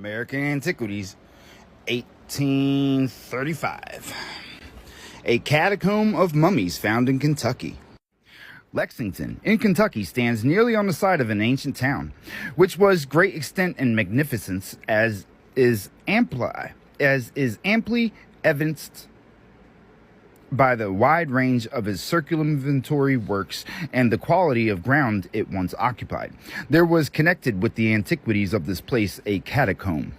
American Antiquities, 1835. A catacomb of mummies found in Kentucky. Lexington, in Kentucky, stands nearly on the site of an ancient town, which was great extent and magnificence, as is amply evidenced by the wide range of its circumventory works and the quality of ground it once occupied. There was connected with the antiquities of this place a catacomb,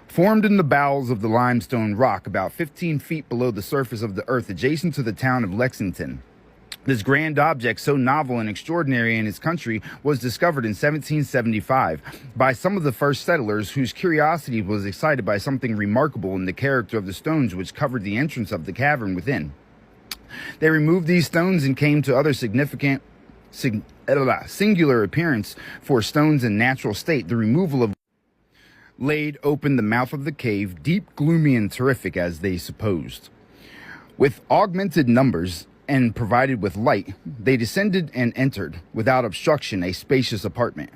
formed in the bowels of the limestone rock about 15 feet below the surface of the earth, adjacent to the town of Lexington. This grand object, so novel and extraordinary in its country, was discovered in 1775 by some of the first settlers, whose curiosity was excited by something remarkable in the character of the stones which covered the entrance of the cavern within. They removed these stones and came to other singular appearance for stones in natural state. The removal of laid open the mouth of the cave, deep, gloomy, and terrific as they supposed. With augmented numbers and provided with light, they descended and entered, without obstruction, a spacious apartment.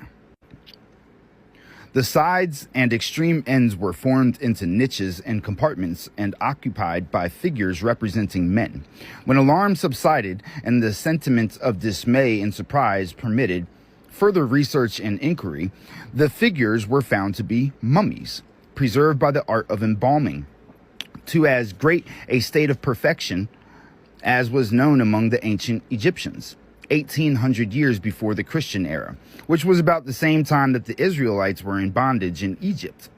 The sides and extreme ends were formed into niches and compartments and occupied by figures representing men. When alarm subsided and the sentiment of dismay and surprise permitted further research and inquiry, the figures were found to be mummies, preserved by the art of embalming to as great a state of perfection as was known among the ancient Egyptians, 1800 years before the Christian era, which was about the same time that the Israelites were in bondage in Egypt,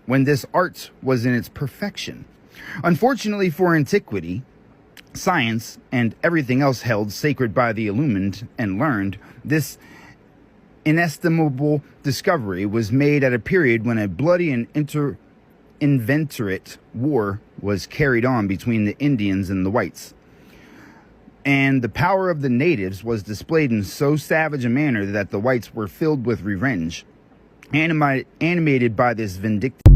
when this art was in its perfection. Unfortunately for antiquity, science, and everything else held sacred by the illumined and learned, this inestimable discovery was made at a period when a bloody and inveterate war was carried on between the Indians and the whites, and the power of the natives was displayed in so savage a manner that the whites were filled with revenge, animated by this vindictive